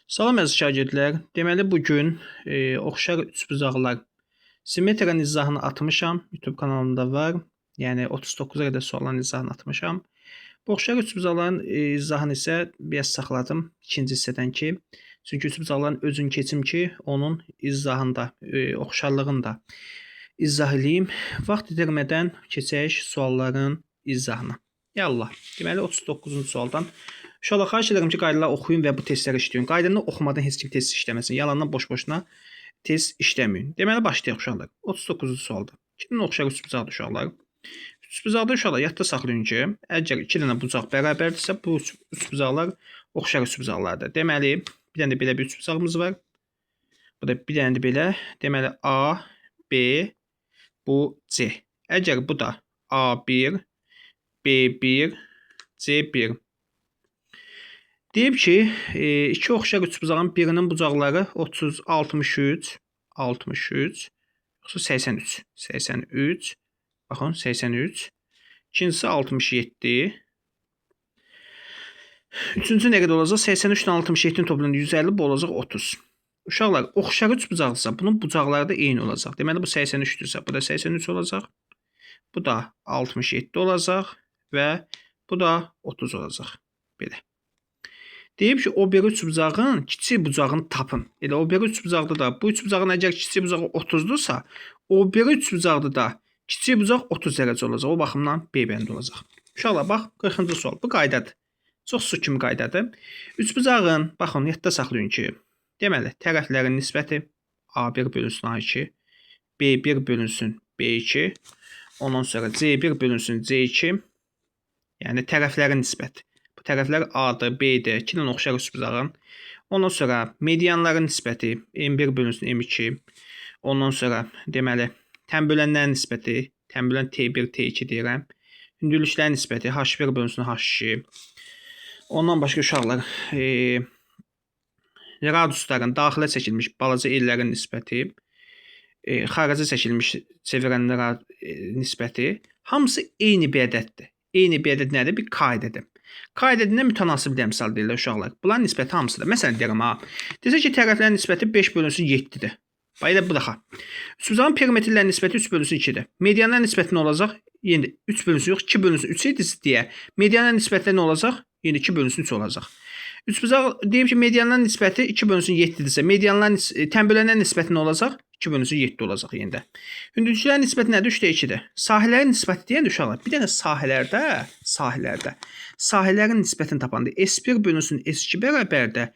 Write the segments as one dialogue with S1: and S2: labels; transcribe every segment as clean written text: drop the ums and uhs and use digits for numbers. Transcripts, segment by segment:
S1: Salam əziz şagirdlər. Deməli bugün oxşar üçbucaqlar simmetriyanın izahını atmışam. YouTube kanalımda var. Yəni 39 ədəd sualların izahını atmışam. Bu oxşar üçbucaqların izahını isə biraz saxladım ikinci hissədən ki, çünki üçbucaqların özünü keçim ki, onun izahında, oxşarlığını da izah eləyim. Vaxt itirmədən keçək sualların izahına. Yallah. Deməli 39-cu sualdan uşaqlar xahiş edirəm ki, qaydaları oxuyun və bu testləri işləyin. Qaydanı oxumadan heç kim test işləməsin. Yalandan boş-boşuna test işləməyin. Deməli başlayaq uşaqlar. 39-cu sualda. 2 dənə oxşar üçbucaqdır uşaqlar. Üçbucaqda uşaqlar yadda saxlayın ki, əgər 2 dənə bucaq bərabərdirsə, bu üçbucaqlar oxşar üçbucaqlardır. Deməli, bir dənə də belə bir üçbucağımız var. Bu da bir dənə də belə. Deməli A, B, bu C. Əgər bu da A1, B1, C1. Deyib ki, iki oxşar üçbucağın birinin bucaqları 30, 63, 63, yoxsa 83, 83, baxın 83, ikincisi 67, üçüncü nə qədər olacaq? 83 ilə 67-nin toplamında 150, bu olacaq 30. Uşaqlar, oxşar üçbucaqdırsa, bunun bucaqları da eyni olacaq. Deməli, bu 83-dürsə, bu da 83 olacaq, bu da 67 olacaq və bu da 30 olacaq. Belə. Deyib ki, o biri üçbucağın kiçik bucağını tapın. Elə o biri üçbucaqda da bu üçbucağın əgər kiçik bucağı 30-dursa, o biri üçbucaqda da kiçik bucaq 30 dərəcə olacaq. O baxımdan B bəndi olacaq. Uşaqlar, bax, 40-cı sual. Bu qaydadır. Çox su kimi qaydadır. Üçbucağın, baxın, yadda saxlayın ki, deməli, tərəflərin nisbəti A1 bölünsün A2, B1 bölünsün B2, ondan sonra C1 bölünsün C2, yəni tərəflərin nisbəti. Bu tərəflər A-dır, B-dir, 2 dənə oxşar üçbucağın. Ondan sonra medianların nisbəti M1 bölünsün M2. Ondan sonra deməli tənbölənlərin nisbəti, tənbölən T1, T2 deyirəm. Hündürlüklərin nisbəti H1 bölünsün H2. Ondan başqa uşaqlar radiusların daxilə çəkilmiş balaca ellərin nisbəti, xarici çəkilmiş çevirənlər nisbəti hamısı eyni bir ədəddir. Eyni bir ədəd nədir? Bir qaydədir. Qaydədindən mütənasib əmsal deyirlər uşaqlar. Bunların nisbəti hamısıdır. Məsələn deyirəm ha. Desə ki, tərəflərin nisbəti 5 bölünsün 7-dir. Bax elə bu da ha. Üçbucağın perimetrlərin nisbəti 3 bölünsün 2-dir. Medianların nisbəti nə olacaq? Yəni 3 bölünsün yox, 2 bölünsün 3 idi deyə. Medianların nisbəti nə olacaq? Yəni 2 bölünsün 3 olacaq. Üçbucaq deyib ki, medianların nisbəti 2 bölünsün 7-dirsə, medianların tənbölənlərin nisbəti nə olacaq? 2 bölünsün 7 olacaq yenə də. Hündürlüklərin nisbəti nədir? 3-də 2-dir. Sahələrin nisbəti deyəndə uşaqlar, bir dənə sahələrin nisbətini tapanda S1 bölünsün S2 bərabərdə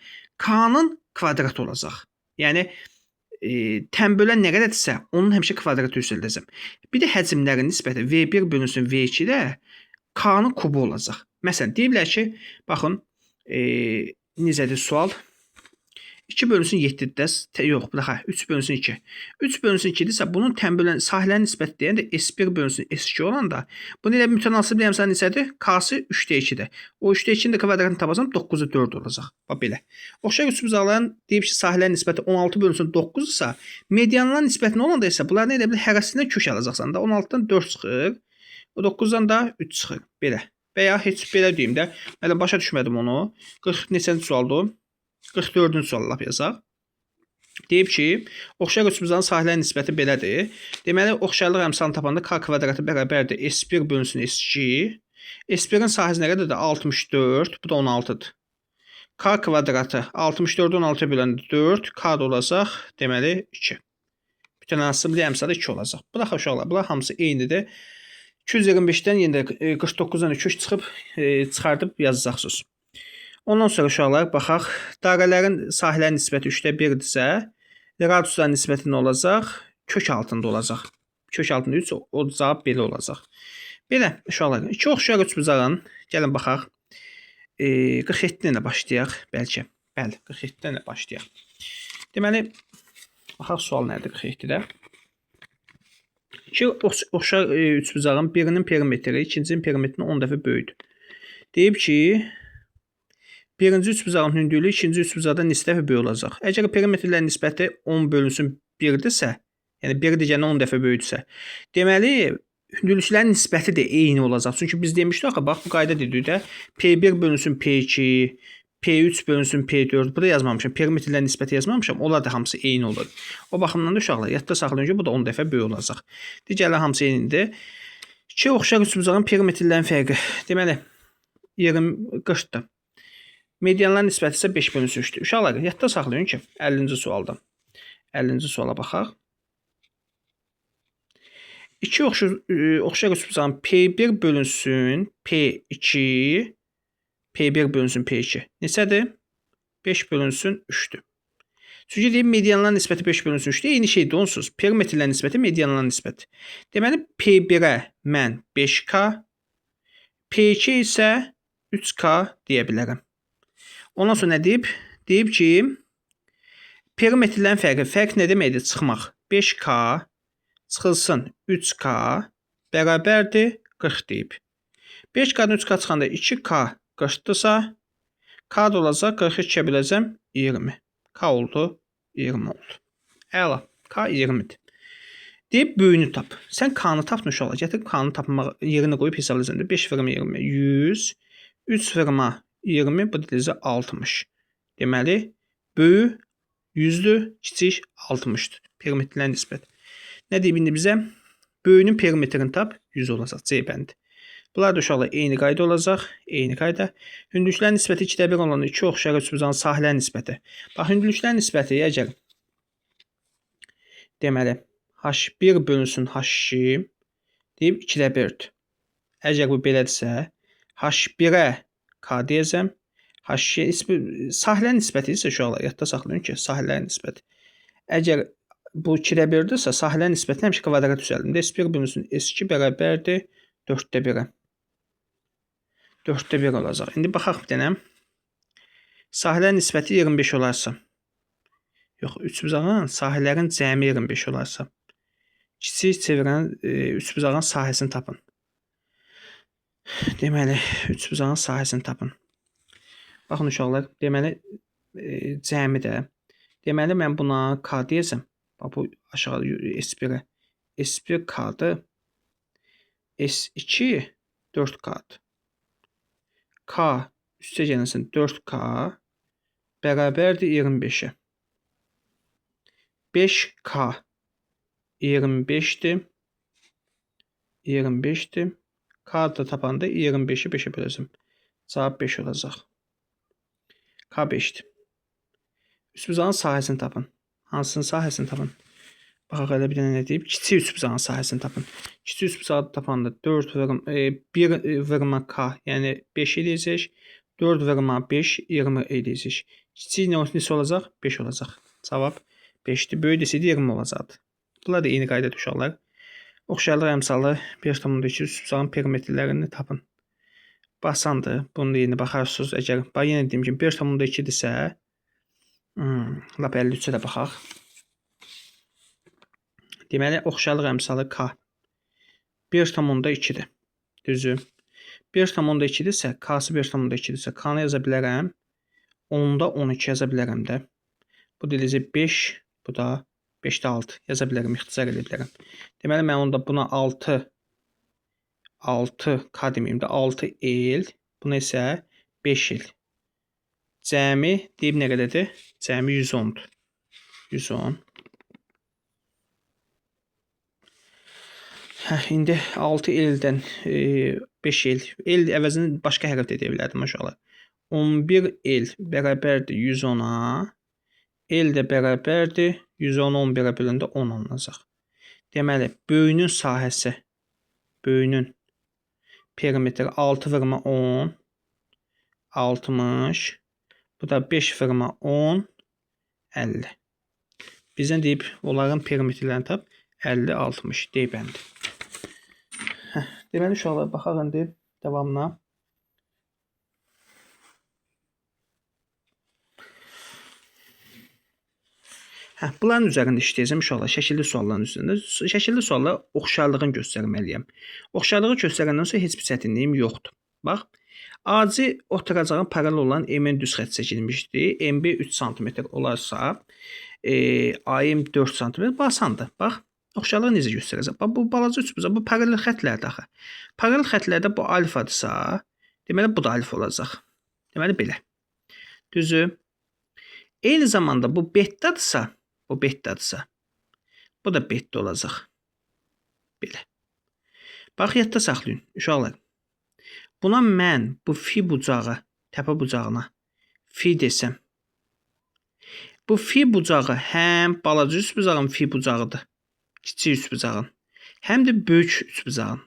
S1: K-nın kvadratı olacaq. Yəni tənbölən nə qədərdirsə, onun həmişə kvadratı üstəldəcəm. Bir də həcmlərin nisbəti V1 bölünsün V2-də K-nın kubu olacaq. Məsələn, deyiblər ki, baxın, necədir sual? 2 bölünsün 7-də, yox, bu da 3 bölünsün 2. 3 bölünsün 2-dirsə, bunun tənbölən sahələrin nisbəti deyəndə S1 bölünsün S2 olanda, bunu elə mütənasib əmsal neçədir? K-sı 3-də 2-dir. O 3-də 2-nin də kvadratını tapacam, 9-da 4 olacaq. Bax belə. Oxşar üçbucaqların deyib ki, sahələrin nisbəti 16 bölünsün 9-dursa, medianların nisbəti nə olanda isə bunların elə bir hərəsindən kök alacaqsan da, 16-dan 4 çıxır, o 9-dan da 3 çıxır. Belə. Və ya heç belə deyim də, mən başa düşmədim onu. 40 neçənci sualdır? 44-cü sual lap yazaq. Deyib ki, oxşar üçbucağın sahələrin nisbəti belədir. Deməli, oxşarlıq əmsalını tapanda K kvadratı bərabərdir S1 bölünsün S2. S1-in sahəsi nə qədərdir? 64, bu da 16-dır. K kvadratı 64-ü 16-ya böləndə 4, K da olacaq, deməli 2. Mütənasiblik əmsalı 2 olacaq. Bu da uşaqlar, bunlar hamısı eynidir. 225-dən yenə də 49-dan 2 çıxıb çıxardıb yazacaqsınız. Ondan sonra uşaqlar, baxaq, dairələrin sahələrin nisbəti 3-də 1-dirsə, radiusların nisbəti nə olacaq? Kök altında olacaq. Kök altında 3, o cavab belə olacaq. Belə, uşaqlar, iki oxşar üçbucağın, gəlin baxaq, 47-dən də başlayaq, bəlkə. Bəli, 47-dən də başlayaq. Deməli, baxaq, sual nədir 47-də? İki oxşar üçbucağın birinin perimetri, ikincinin perimetrindən 10 dəfə böyüdür. Deyib ki, birinci üçbucağın hündürlüyü ikinci üçbucaqdan neçə dəfə böyük olacaq? Əgər perimetrlərin nisbəti 10 bölünsün 1-dirsə, yəni 1 digərinə 10 dəfə böyükdürsə, deməli, hündürlüklərin nisbəti də eyni olacaq. Çünki biz demişdik axı, bax bu qayda dedik də, P1 bölünsün P2, P3 bölünsün P4. Burada yazmamışam. Perimetrlərin nisbəti yazmamışam. Onlar da hamısı eyni olur. O baxımdan da uşaqlar yadda saxlayın ki, bu da 10 dəfə böyük olacaq. Digərlər hamısı eynidir. İki oxşar üçbucağın perimetrlərin fərqi. Deməli 40-dır. Medianların nisbəti isə 5 bölünsün 3-dür. Uşaqlar yadda saxlayın ki, 50-ci sualda. 50-ci suala baxaq. İki oxşar üçbucağın P1 bölünsün P2, P1 bölünsün P2. Neçədir? 5 bölünsün 3-dür. Çünki deyim, medianların nisbəti 5 bölünsün 3-dür. Eyni şeydir onsuz. Perimetrlərin nisbəti, medianların nisbəti. Deməli, P1-ə mən 5K, P2 isə 3K deyə bilərəm. Ondan sonra nə deyib? Deyib ki, perimetrlərin fərqi. Fərq nə deməkdir? Çıxmaq. 5K çıxılsın 3K bərabərdir 40 deyib. 5K-dan 3K çıxanda 2K 40-dırsa, K da olacaq 42-yə biləcəm 20. K oldu 20 oldu. Əla. K 20-dir. Deyib böyüyünü tap. Sən K-nı tapın uşaqlar. Gətir K-nı tapmaq yerinə qoyub hesablayacağım. 5 vurma 20 100, 3 vurma 20 bu dilizə 60. Deməli böyük 100-dür, kiçik 60-dır. Perimetrlərin nisbəti. Nə deyib indi bizə? Böyüyünün perimetrini tap 100 olacaq. C bəndi. Bunlar da uşaqlar eyni qayda olacaq. Eyni qayda. Hündürlüklərin nisbəti 2-də 1 olan iki oxşar üçbucağın sahələrin nisbəti. Bax, hündürlüklərin nisbəti əgər deməli H1 bölünsün H2 deyib 2-də 1-dir. Əgər bu belədirsə, H1-ə K deyəcəm. H2 sahələrin nisbəti isə uşaqlar yadda saxlayın ki, sahələrin nisbəti. Əgər bu 2-də 1-dirsə, sahələrin nisbəti həmişə kvadrat düzəldində. S1 bölünsün S2 bərabərdir 4-də 1-ə. 4-də 1 olacaq. İndi baxaq bir dənə. Sahələrin nisbəti 25 olarsa. Yox, üçbucağın sahələrin cəmi 25 olarsa. Kiçik çevirən üçbucağın sahəsini tapın. Deməli, üçbucağın sahəsini tapın. Baxın uşaqlar, deməli cəmi də. Deməli mən buna K deyəcəm. Bax bu aşağıda S1-ə. S1 K-dır. S2 4K-dır. K üstə gələnsin 4K bərabərdir 25-ə. 5K 25-dir. 25-dir. K da tapanda 25-i 5-ə böləcəm. Cavab 5 olacaq. K 5-dir. Üçbucağın sahəsini tapın. Hansının sahəsini tapın? Baxaq elə bir dənə nə deyib? Kiçik üçbucağın sahəsini tapın. Kiçik üçbucağı tapanda 1 vurma K, yəni 5 eləyəcək. 4 vurma 5, 20 eləyəcək. Kiçik neçə olacaq? 5 olacaq. Cavab 5-dir. Böyük desəydi 20 olacaqdı. Bunlar da eyni qaydadır uşaqlar. Oxşarlıq əmsalı 1,2 üçbucağın perimetrlərini tapın. Basandır. Bunu da yeni baxarsınız. Əgər yenə dediyim kimi 1,2-dirsə, lap 53-ə də baxaq. Deməli, oxşarlıq əmsalı K 1,2-dir. Düzü. 1,2-dirsə, K-sı 1,2-dirsə, K-nı yaza bilərəm. 10-da 12 yaza bilərəm də. Bu dilizə 5, bu da 5-də 6 yaza bilərəm, ixtisar edə bilərəm. Deməli, mən onda buna 6 K deməyim də 6 el, buna isə 5 il. Cəmi deyib nə qədərdir? Cəmi 110-dur. 110. İndi 6 eldən 5 il. El əvəzini başqa hərf edə bilərdim uşaqlar. 11 el bərabərdir 110-a. El də bərabərdir 110 11-ə böləndə 10 olacaq. Deməli, böyüyünün sahəsi, böyüyünün perimetri 6,10 60. Bu da 5,10 50. Bizdən deyib onların perimetrlərini tap 50 60 deyib bəndi. Deməli uşaqlar baxaq indi davamına. Bunların üzərində işləyəcəm uşaqlar, şəkilli sualların üzərində. Şəkilli suallar oxşarlığını göstərməliyəm. Oxşarlığı göstərəndən sonra heç bir çətinliyim yoxdur. Bax, AC oturacağın paralel olan M-in düz xətt çəkilmişdir. MB 3 sm olarsa, AM 4 sm basandır. Bax, oxşarlığı necə göstərəcəm? Bax, bu balaca üçbucaq, bu paralel xətlərdir axı. Paralel xətlərdə bu alfadırsa, deməli bu da alfa olacaq. Deməli belə. Düzü. Eyni zamanda bu betdadırsa, bu da betdə olacaq. Belə. Bax, yadda saxlayın, uşaqlar. Buna mən bu fi bucağı, təpə bucağına fi desəm, bu fi bucağı həm balaca üst bucağın fi bucağıdır, kiçik üst bucağın, həm də böyük üst bucağın,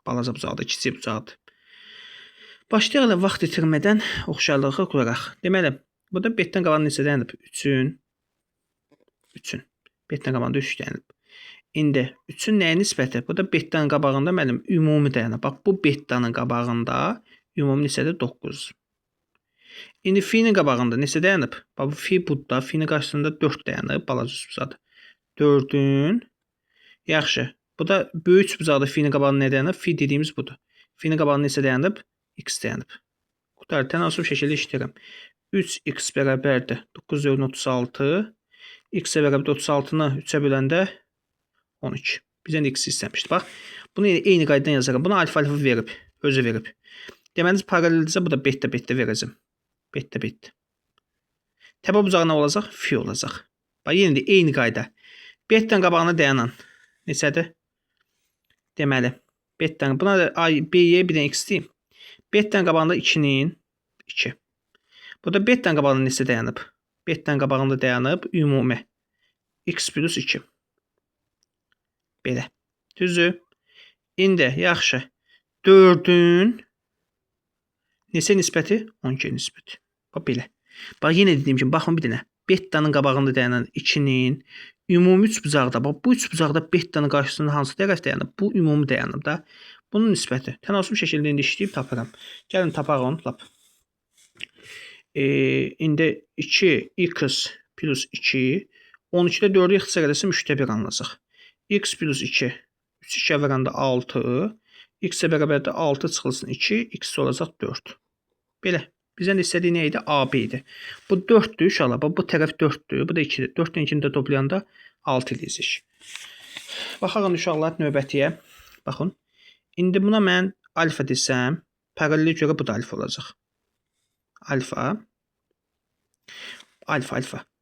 S1: balaca bucağıdır, kiçik bucağıdır. Başlayaq vaxt itirmədən oxşarlığı quraraq. Deməli, burada betdən qalan neçə dənib? 3-ün. Betdən qabağında 3 dənib. İndi 3-ün nəyə nisbəti? Bu da betdən qabağında mənim ümumi dayanır. Bax, bu betdanın qabağında ümumi neçədir? 9. İndi fi-nin qabağında neçə dayanıb? Bax, bu fi budda, fi-nin qarşısında 4 dayanıb, balaca üsbucaqdır. 4-ün. Yaxşı. Bu da böyük üsbucaqda fi-nin qabağında nə dayanıb? Fi dediyimiz budur. Fi-nin qabağında neçə dayanıb? X dayanıb. Qutar, tənasüb şəkildə işləyirəm. 3x bərabərdir 9 bölü 36. X-ə bərabər 36-nı 3-ə böləndə 12. Bizdən x istəmişdi. Bax, bunu eyni qaydadan yazarım. Buna alfa verib, özü verib. Deməli, paraleldirsə bu da betdə verəcəm. Betdə. Təpə bucağı nə olacaq? Fi olacaq. Bax, yenə də eyni qayda. Betdən qabağına dayanan neçədir? Deməli, betdən, buna da b-yə bir dənə x deyim. Betdən qabağında 2-nin 2. Bu da betdən qabağında neçə dayanıb? Betdən qabağında dayanıb ümumi x plus 2. Belə. Düzü. İndi yaxşı. 4-ün neçə nisbəti? 12 nisbəti. Bax belə. Bax, yenə dediyim kimi, baxın bir dənə. Bettanın qabağında dayanan 2-nin ümumi 3 bucaqda. Bax, bu 3 bucaqda bettanın qarşısında hansı tərəf dayanıb? Bu ümumi dayanıb da. Bunun nisbəti. Tənasüb şəkildə indi işləyib tapıram. Gəlin tapaq onu. Lap. İndi 2x plus 2. 12-də 4-ü ixtisar edəsəm 3-də 1 alınacaq. X plus 2. 3-2 vərəndə 6. X-ə bərabərdə 6 çıxılsın 2. X olacaq 4. Belə. Bizdən istədiyi nə idi? AB idi. Bu 4-dür uşaqlar. Bu tərəf 4-dür. Bu da 2-dir. 4-dən 2-ni də toplayanda 6 eləyəcək. Baxaq uşaqlar növbətiyə. Baxın. İndi buna mən alfa desəm, paraleli görə bu da alfa olacaq. Alfa.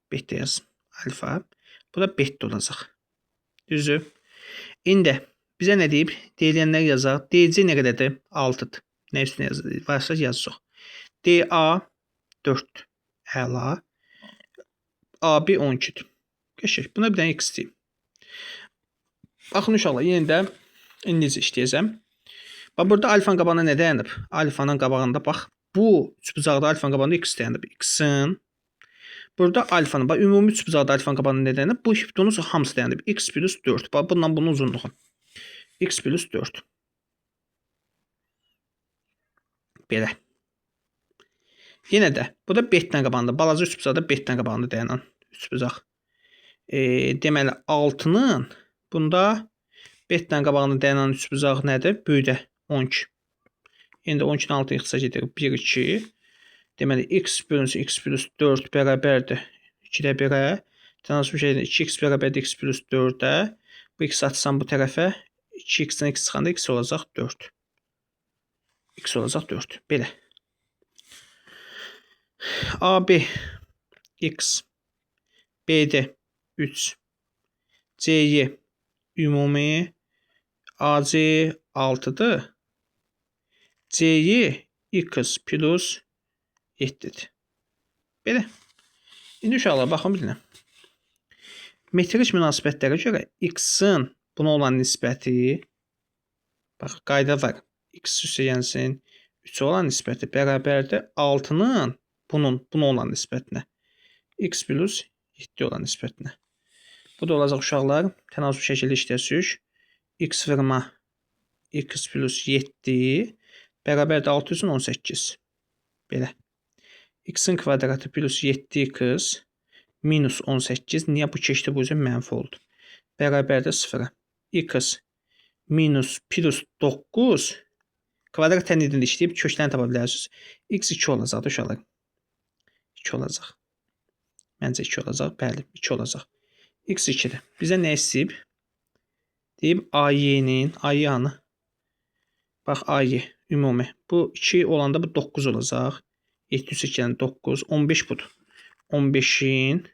S1: Betdə yazın. Alfa. Bu da betdə olacaq. Düzü. İndi bizə nə deyib? Deyilənləri yazaq. DC nə qədərdir? 6-dır. Nə üstünə yazır? Varsa yazıq. DA 4. Əla. AB 12-dir. Qəşək. Buna bir dənə x deyim. Baxın uşaqlar, yenə də necə işləyəcəm. Bax, burada alfanın qabağında nə dayanıb? Alfanın qabağında bax, bu üçbucaqda alfanın qabağında x dayanıb. X-in. Burada alfanın, bax, ümumi üçbucaqda alfanın qabağında nə dayanıb? Bu hiptonun hamısı dayanıb. X plus 4. Bax, bundan bunun uzunluğu. X plus 4. Belə. Yenə də, bu da betdən qabağında, balaca üçbucaqda betdən qabağında dayanan üçbucaq. Deməli, 6-nın bunda betdən qabağında dayanan üçbucaq nədir? Böyükdə 12. İndi 12-nin 6 ixtisar edir. 1, 2. Deməli, x bölünsün x plus 4 bərabərdir 2-də 1-ə. Tənasüb şeydir, 2x bərabərdir x plus 4-ə. Bu x atsam bu tərəfə, 2x-dən x çıxanda x olacaq 4. X olacaq 4. Belə. AB x BD 3 CY ümumi AC 6-dır. CY x plus 7-dir. Belə. İndi uşaqlar baxın bir dənə. Metrik münasibətlərə görə x-in buna olan nisbəti, bax, qayda var. X üstəgənsin 3 olan nisbəti bərabərdir 6-nın buna olan nisbətinə. X plus 7 olan nisbətinə. Bu da olacaq uşaqlar. Tənasüb şəkildə işləsirik. X vurma x plus 7 bərabərdir 6 üzrün 18. Belə. X-in kvadratı plus 7x minus 18. Niyə bu keçdi? Bu üzrə mənfi oldu. Bərabərdir 0-a. X minus plus 9 kvadrat tənidində işləyib köklərini tapa bilərsiniz. X 2 olacaq uşaqlar. 2 olacaq. Məncə 2 olacaq. Bəli, 2 olacaq. X 2-dir. Bizə nə istəyib? Deyib AY-nin, AY hanı? Bax, AY ümumi. Bu 2 olanda bu 9 olacaq. 702-dən 9, 15 budur. 15-in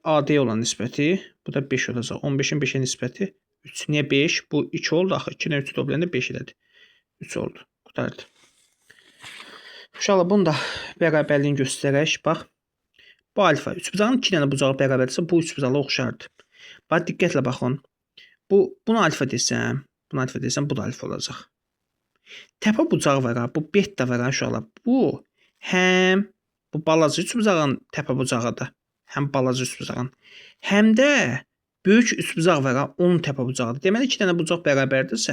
S1: AD olan nisbəti, bu da 5 olacaq. 15-in 5-ə nisbəti 3. Niyə 5? Bu 2 oldu axı. 2-dən 3-ü toplayanda 5 elədi. 3 oldu. Qurtardı. İnşallah bunu da bərabərliyin göstərək. Bax. Bu alfa 3 bucağın 2 dənə bucağı bərabərdirsə, bu 3 bucaqla oxşardır. Bax diqqətlə baxın. Bunu alfa desəm, bu da alfa olacaq. Təpə bucağı var ha, bu beta var ha uşaqlar. Bu həm bu balaca üç bucağın təpə bucağıdır. Həm balaca üç bucağın. Həm də böyük üç bucaq var ha, onun təpə bucağıdır. Deməli 2 dənə bucaq bərabərdirsə,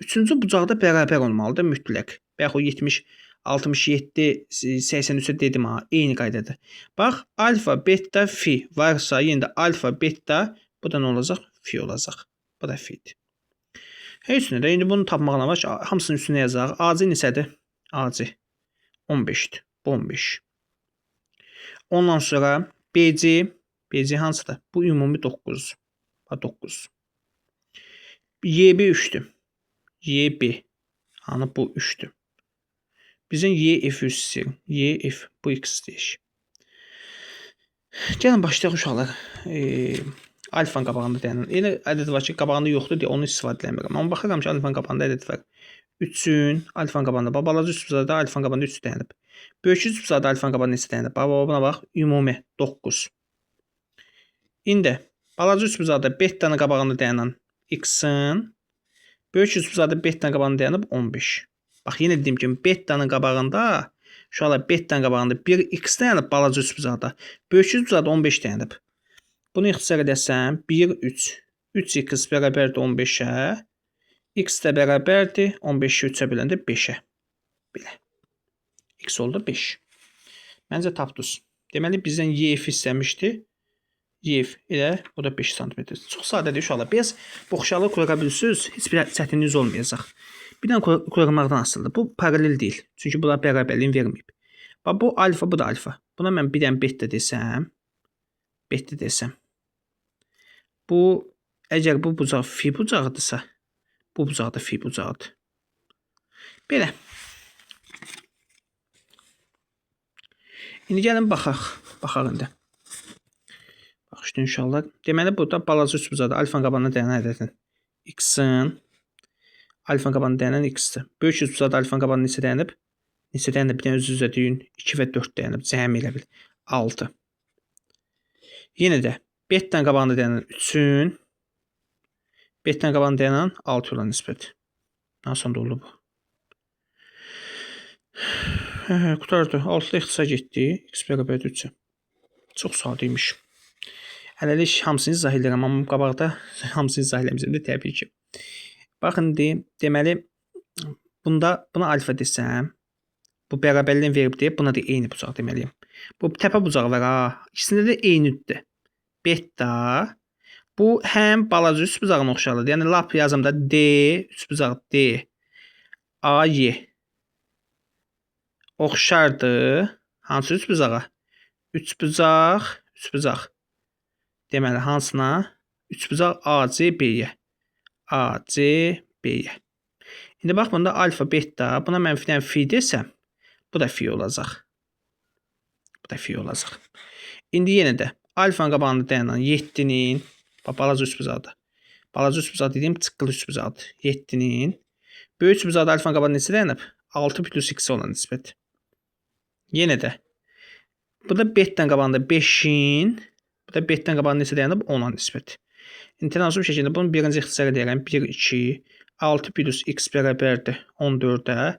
S1: üçüncü bucaq da bərabər olmalıdır mütləq. Bax o 70 67 83-ə dedim ha, eyni qaydadır. Bax alfa, beta, fi varsa, yenə də alfa, beta, bu da nə olacaq? Fi olacaq. Bu da fidir. Heç nə də indi bunu tapmaqla var ki, hamısının üstünə yazaq. AC neçədir? AC 15-dir. Bu 15. Ondan sonra BC hansıdır? Bu ümumi 9. Bax 9. YB 3-dür. YB hanı bu 3-dür. Bizim YF üstü. YF bu x deyək. Gəlin başlayaq uşaqlar. Alfanın qabağında dayanın. Elə ədəd var ki, qabağında yoxdur deyə onu istifadə eləmirəm. Amma baxıram ki, alfanın qabağında ədəd var. 3-ün alfanın qabağında. Balaca üst bucaqda alfanın qabağında 3 dayanıb. Böyük üst bucaqda alfanın qabağında neçə dayanıb? Buna bax, ümumi 9. İndi balaca üst bucaqda betanın qabağında dayanan x-in, böyük üst bucaqda betanın qabağında dayanıb 15. Bax, yenə dediyim kimi betanın qabağında, uşaqlar betanın qabağında 1 x dayanıb balaca üst bucaqda. Böyük üst bucaqda 15 dayanıb. Bunu ixtisar edəsəm 1, 3. 3x bərabərdir 15-ə. X də bərabərdir 15-i 3-ə böləndə 5-ə. Belə. X oldu 5. Məncə tapdınız. Deməli, bizdən YF istəmişdi. YF elə, o da 5 cm. Çox sadədir uşaqlar. Biz bu oxşarlığı qura bilirsiniz, heç bir çətinliğiniz olmayacaq. Bir dənə qurmaqdan asılıdır. Bu paralel deyil. Çünki bunlar bərabərliyin verməyib. Bax, bu alfa, bu da alfa. Buna mən bir dənə beta desəm, bu, əgər bu bucaq fi bucağıdırsa, bu bucaq da fi bucağıdır. Belə. İndi gəlin baxaq. Baxaq indi. Bax işte inşallah. Deməli burada balaca üç bucaqda alfanın qabağında dayanan ədədin x-in, alfanın qabağında dayanan x-dir. Böyük üç bucaqda alfanın qabağında neçə dayanıb? Neçə dayanıb? Bir dənə öz-özə deyin. 2 və 4 dayanıb. Cəmi elə bil. 6. Yenə də betanın qabağında dayanan 3-ün, betanın qabağında dayanan 6 olan nisbət. Nasıl oldu bu? Qutardı. 6-da ixtisar getdi. X bərabərdir 3-ə. Çox sadəymiş. Hələlik hamısını izah edirəm, amma qabaqda hamısını izah eləmişəm də təbii ki. Baxın, deməli, buna alfa desəm, bu bərabərliyin verib deyib, buna da eyni bucaq deməliyim. Bu təpə bucağı var ha. İkisində də eynidir. Beta. Bu həm balaca üst bucağına oxşarlıdır. Yəni lap yazımda D, üst bucaq D, A, Y. Oxşardır. Hansı üst bucağa? Üç bucaq. Deməli, hansına? Üç bucaq AC, B-yə. AC, B-yə. İndi bax, bunda alfa, beta. Buna mən fi desəm, bu da fi olacaq. İndi yenə də alfanın qabağında dayanan 7-nin, balaca üst bucaqda. Balaca üst bucaq dediyim çıqqılı üst bucaqdır. 7-nin. Böyük üst bucaqda alfanın qabağında neçə dayanıb? 6 plus x olan nisbət. Yenə də. Bu da betanın qabağında 5-in, bu da betanın qabağında neçə dayanıb? 10-a nisbət. İndi tənasüb şəkildə bunu birinci ixtisar edərəm. 1, 2, 6 plus x bərabərdir 14-ə.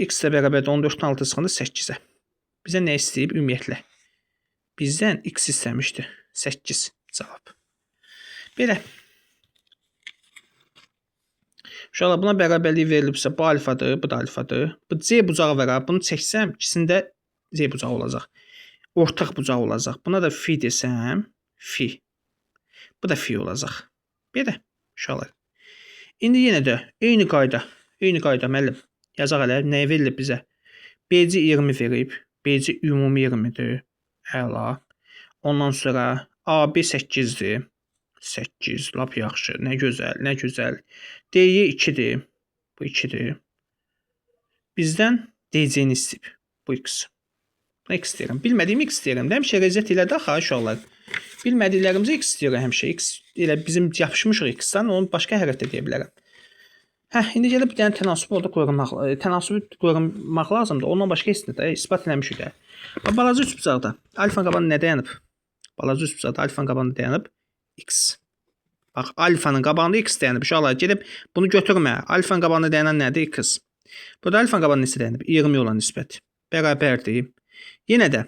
S1: X də bərabərdir 14-ün 6 çıxanda 8-ə. Bizə nə istəyib ümumiyyətlə? Bizdən x istəmişdi. 8 cavab. Belə. Uşaqlar, buna bərabərlik verilibsə, bu alfadır, bu da alfadır. Bu C bucağı var. Bunu çəksəm, ikisində C bucağı olacaq. Ortaq bucağı olacaq. Buna da fi desəm, fi. Bu da fi olacaq. Belə, uşaqlar. İndi yenə də eyni qayda müəllim. Yazaq hələ, nəyə verilib bizə? BC 20 verib. BC ümumi 20-dir. Əla. Ondan sonra AB 8-dir. 8, lap yaxşı. Nə gözəl. DY 2-dir. Bu 2-dir. Bizdən DC-ni istəyib. Bu x. X deyirəm. Bilmədiyim x deyirəm. Həmişə rezet ilə də xahiş olar. Bilmədiklərimizi x deyirəm həmişə. X ilə bizim yapışmışıq x-dan, onu başqa hərəkət edə bilərəm. İndi gəlib bir dənə tənasüb orada qoymaq lazımdır. Ondan başqa heç nə də isbat eləmişik də. Balaca üçbucaqda alfanın qabağında nə dayanıb? Balaca üçbucaqda alfanın qabağında dayanıb x. Bax, alfanın qabağında x dayanıb. Uşaqlar gedib bunu götürmə. Alfanın qabağında dayanan nədir? X. Burada alfanın qabağında neçə dayanıb? 20 olan nisbət. Bərabərdir. Yenə də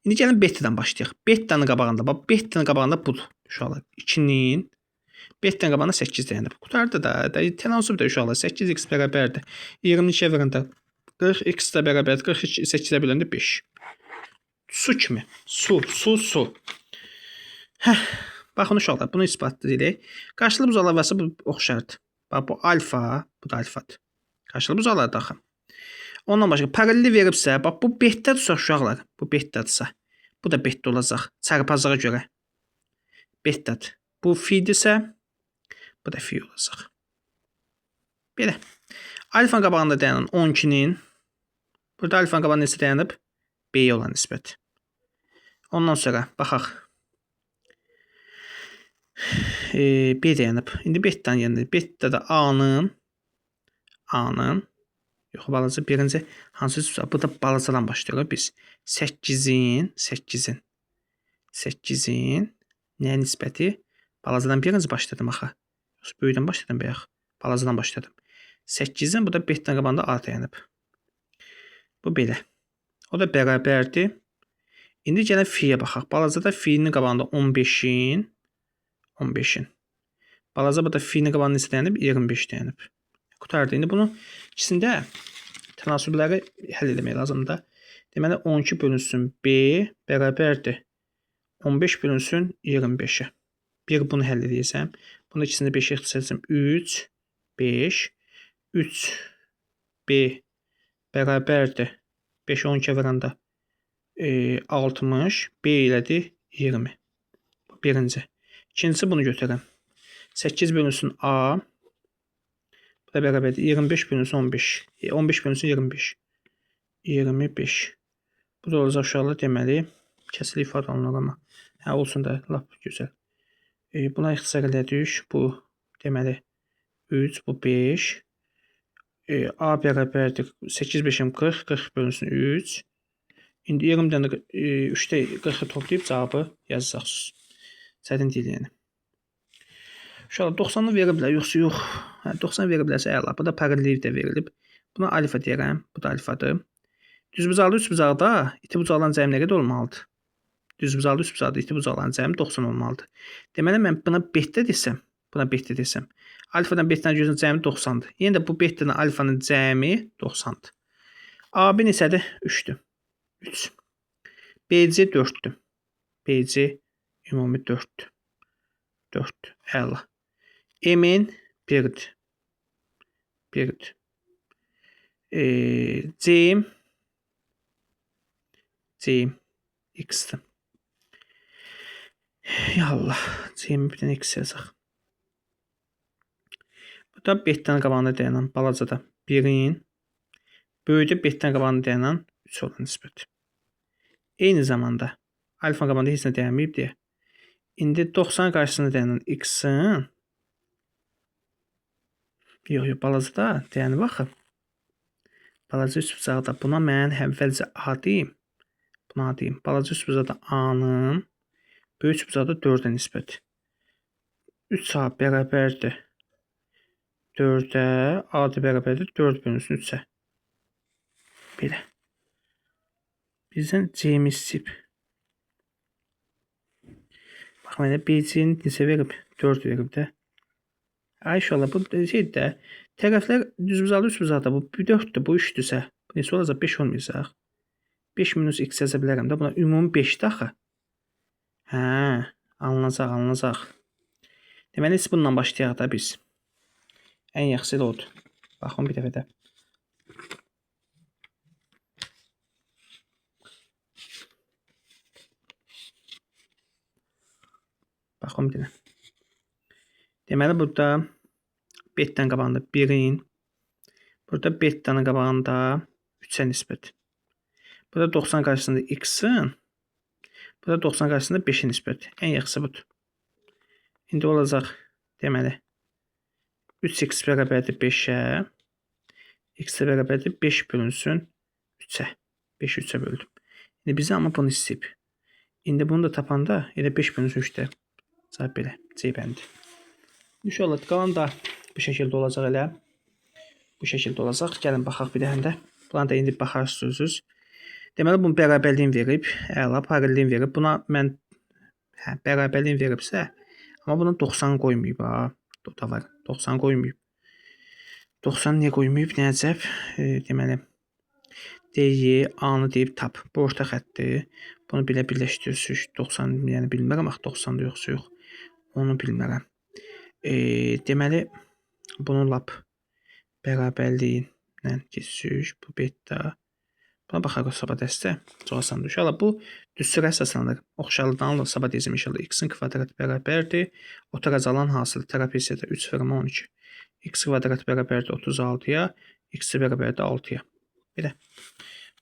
S1: indi gəlin betadan başlayaq. Betanın qabağında, bax, betanın qabağında budur. Uşaqlar 2-nin betanın qabağında 8 dayanıb. Qutardı da. Tənasüb də uşaqlar 8x bərabərdir. 20-ni çevirəndə 40x də bərabərdir. 48-ə böləndə 5. Su kimi. Su. Baxın uşaqlar, bunu isbatlayırıq. Qarşılı buzalavası bu oxşardır. Bax, bu alfa, bu da alfadır. Qarşılı buzalar daxı. Ondan başqa paralelli veribsə, bax, bu betadırsa uşaqlar, bu betadırsa, bu da beta olacaq. Çarpazlığa görə. Betad. Bu fidirsə, bu da fi olacaq. Belə. Alfanın qabağında dayanan 12-nin, burada alfanın qabağında neçə dayanıb? B olan nisbət. Ondan sonra baxaq. B dayanıb. İndi betadan yanında. Beta da A'nın yox, balaca birinci hansı üstü? Bu da balacadan başlayırıq biz. 8-in nəyə nisbəti? Balacadan birinci başladım axı. Yoxsa böyükdən başladım bayaq. Balacadan başladım. 8-in bu da betanın qabağında A dayanıb. Bu belə. O da bərabərdir. İndi gəlin fiyə baxaq. Balacada fi'nin qabağında 15'in. Balaca bu da fi'nin qabağında neçə dayanıb? 25 dayanıb. Qutardı. İndi bunu ikisində tənasübləri həll etmək lazımdır. Deməli 12 bölünsün B bərabərdir 15 bölünsün 25-ə. Bir bunu həll edəcəm. Bunu ikisində 5 ixtisarlasam 3 5 3 B bərabərdir 5 12 vuranda 60 B elədir 20. Birinci. İkincisi bunu götürəm. 8 bölünsün A. Bu da bərabərdir 25 bölünsün 15. 15 bölünsün 25. 25. Bu da olacaq uşaqlar deməli kəsili ifadə olunur amma. Olsun da lap gözəl. Buna ixtisar elədik. Bu deməli 3, bu 5. A bərabərdir 8 5'im 40. 40 bölünsün 3. İndi 20'dən də 3'də 40'ı toplayıb cavabı yazacaqsınız. Çətin deyil yəni. Uşaqlar 90'ı veriblər, yoxsa yox. 90 veriblərsə əla. Bu da paralel də verilib. Buna alfa deyirəm. Bu da alfadır. Düzbucaqlı üçbucaqda iti bucaqların cəmi nə qədər olmalıdır? Düzbucaqlı üçbucaqda iti bucaqların cəmi 90 olmalıdır. Deməli mən buna beta desəm, alfadan betadan gözün cəmi 90'dır. Yenə də bu betadan alfanın cəmi 90'dır. AB neçədir? 3'dür. 3. BC 4'dür. BC ümumi 4'dür. 4. Əla. M'in 1'dir. 1'dir. C'im x'dir. Ya Allah. C'im bir dənə x yazaq. Bu da betanın qabağında dayanan balacada 1'in böyükdə betanın qabağında dayanan 3 olan nisbət. Eyni zamanda alfanın qabağında heç nə dayanmayıb deyə. İndi 90 qarşısında dayanan x'in yox, balacada dayanıb axı. Balaca üçbucaqda buna mən əvvəlcə A deyim. Buna A deyim. Balaca üçbucaqda A'nın böyük üçbucaqda 4'ə nisbət. 3A bərabərdir 4'ə. A da bərabərdir 4 bölünsün 3'ə. Belə. Bizdən C'mi istəyib. Bax, mənə BC-ni neçə verib? 4 verib də. Ay inşallah bu şeydir də. Tərəflər düzbucaqlı üçbucaqda bu 4'dür, bu 3'dürsə. Bu neçə olacaq? 5 olmayacaq. 5 minus x yaza bilərəm də. Buna ümumi 5'dir axı. Alınacaq. Deməli, bununla başlayaq da biz. Ən yaxşısı odur. Baxın bir dəfə də. Baxın bir dənə. Deməli, burada betanın qabağında 1'in, burada betanın qabağında 3-ə nisbət. Burada 90 qarşısında x-in, burada 90 qarşısında 5-in nisbət. Ən yaxşısı budur. İndi olacaq deməli 3x bərabərdir 5-ə, x bərabərdir 5 bölünsün 3-ə. 5-i 3-ə böldüm. İndi bizə amma bunu istəyib. İndi bunu da tapanda elə 5 bölünsün 3-də. Cavab belə. C bəndi. İnşallah qalan da bu şəkildə olacaq elə. Bu şəkildə olacaq. Gəlin baxaq bir dənə də. Buna da indi baxarsınız. Deməli bunu bərabərliyin verib, əla paralelliyin verib. Buna mən bərabərliyin veribsə, amma buna 90 qoymayıb ha. O da var. 90 qoymayıb. 90 niyə qoymayıb? Nə əcəb? Deməli D-yi A-nı deyib tap. Bu orta xəttdir. Bunu belə birləşdirirsiniz. 90, yəni bilmirəm axı 90-da yoxsa yox. Onu bilmirəm. Deməli bunu lap bərabərliyinlə keçirsiniz. Bu beta. Buna baxarıq sabah dəstə. Çox asandır. İnşallah bu düsturə əsaslanır. Oxşarlıqdan sabah deyəcəm inşallah. X-in kvadratı bərabərdir. Otaraq alan hasılı trapeziyada 3/12. X kvadrat bərabərdir 36-ya. X bərabərdir 6-ya. Belə.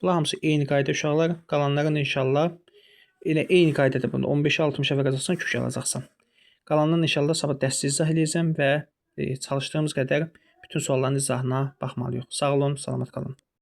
S1: Bunlar hamısı eyni qayda uşaqlar. Qalanların inşallah elə eyni qaydada bunu 15-ə 60-a verəcəksən, kök alacaqsan. Qalandan inşallah sabah dərs izah edəcəm və çalışdığımız qədər bütün sualların izahına baxmalıyıq. Sağ olun, salamat qalın.